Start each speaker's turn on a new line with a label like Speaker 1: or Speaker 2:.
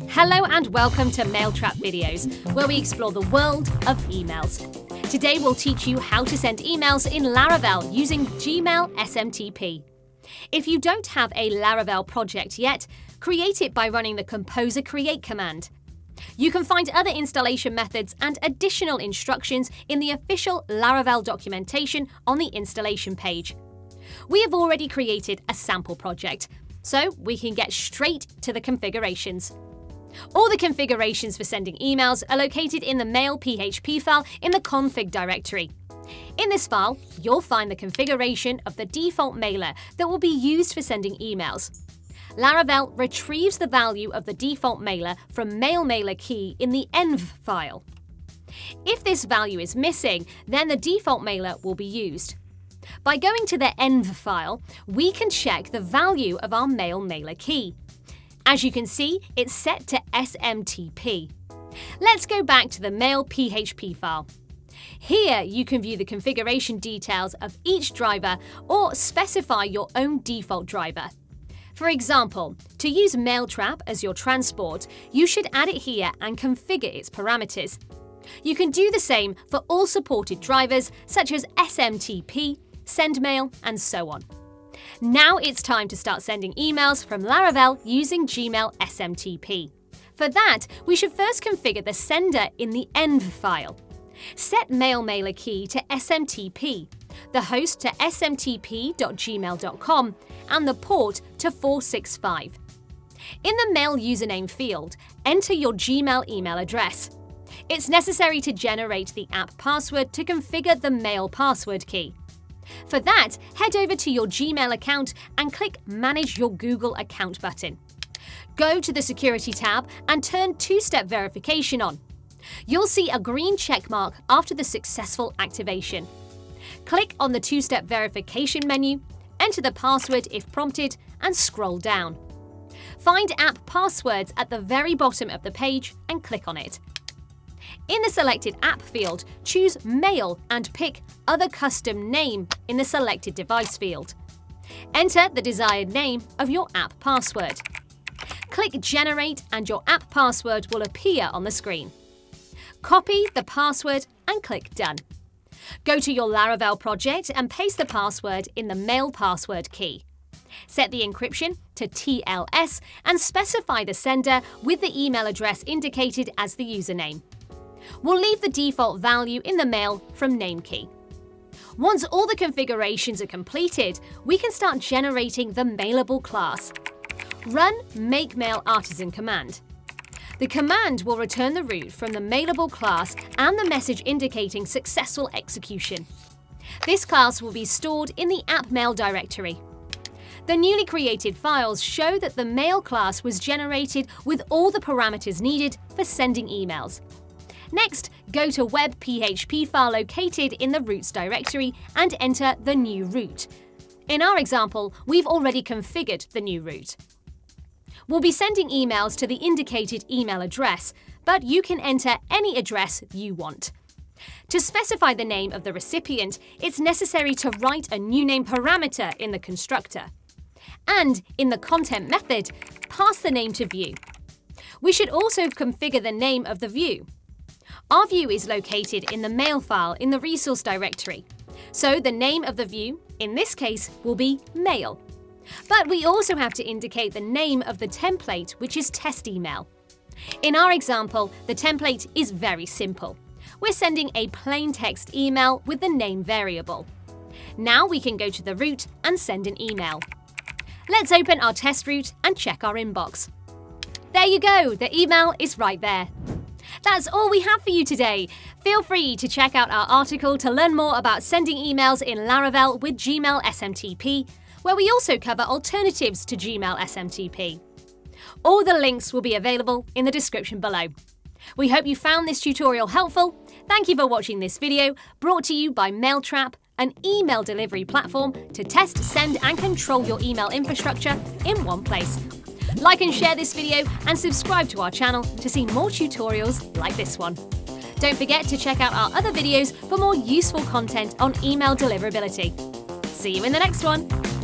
Speaker 1: Hello and welcome to Mailtrap videos, where we explore the world of emails. Today we'll teach you how to send emails in Laravel using Gmail SMTP. If you don't have a Laravel project yet, create it by running the composer create command. You can find other installation methods and additional instructions in the official Laravel documentation on the installation page. We have already created a sample project, so we can get straight to the configurations. All the configurations for sending emails are located in the mail.php file in the config directory. In this file, you'll find the configuration of the default mailer that will be used for sending emails. Laravel retrieves the value of the default mailer from mail-mailer key in the env file. If this value is missing, then the default mailer will be used. By going to the env file, we can check the value of our mail-mailer key. As you can see, it's set to SMTP. Let's go back to the mail.php file. Here you can view the configuration details of each driver or specify your own default driver. For example, to use Mailtrap as your transport, you should add it here and configure its parameters. You can do the same for all supported drivers such as SMTP, SendMail, and so on. Now it's time to start sending emails from Laravel using Gmail SMTP. For that, we should first configure the sender in the env file. Set mail-mailer key to SMTP, the host to smtp.gmail.com, and the port to 465. In the mail username field, enter your Gmail email address. It's necessary to generate the app password to configure the mail password key. For that, head over to your Gmail account and click Manage Your Google Account button. Go to the Security tab and turn two-step verification on. You'll see a green check mark after the successful activation. Click on the two-step verification menu, enter the password if prompted, and scroll down. Find App Passwords at the very bottom of the page and click on it. In the selected app field, choose Mail and pick Other Custom Name in the selected device field. Enter the desired name of your app password. Click Generate and your app password will appear on the screen. Copy the password and click Done. Go to your Laravel project and paste the password in the mail password key. Set the encryption to TLS and specify the sender with the email address indicated as the username. We'll leave the default value in the mail from name key. Once all the configurations are completed, we can start generating the mailable class. Run make_mail_artisan command. The command will return the root from the mailable class and the message indicating successful execution. This class will be stored in the app mail directory. The newly created files show that the mail class was generated with all the parameters needed for sending emails. Next, go to web.php file located in the roots directory and enter the new root. In our example, we've already configured the new root. We'll be sending emails to the indicated email address, but you can enter any address you want. To specify the name of the recipient, it's necessary to write a new name parameter in the constructor. And in the content method, pass the name to view. We should also configure the name of the view. Our view is located in the mail file in the resource directory, so the name of the view, in this case, will be mail. But we also have to indicate the name of the template, which is test email. In our example, the template is very simple. We're sending a plain text email with the name variable. Now we can go to the root and send an email. Let's open our test route and check our inbox. There you go, the email is right there. That's all we have for you today. Feel free to check out our article to learn more about sending emails in Laravel with Gmail SMTP, where we also cover alternatives to Gmail SMTP. All the links will be available in the description below. We hope you found this tutorial helpful. Thank you for watching this video, brought to you by Mailtrap, an email delivery platform to test, send and control your email infrastructure in one place. Like and share this video and subscribe to our channel to see more tutorials like this one. Don't forget to check out our other videos for more useful content on email deliverability. See you in the next one!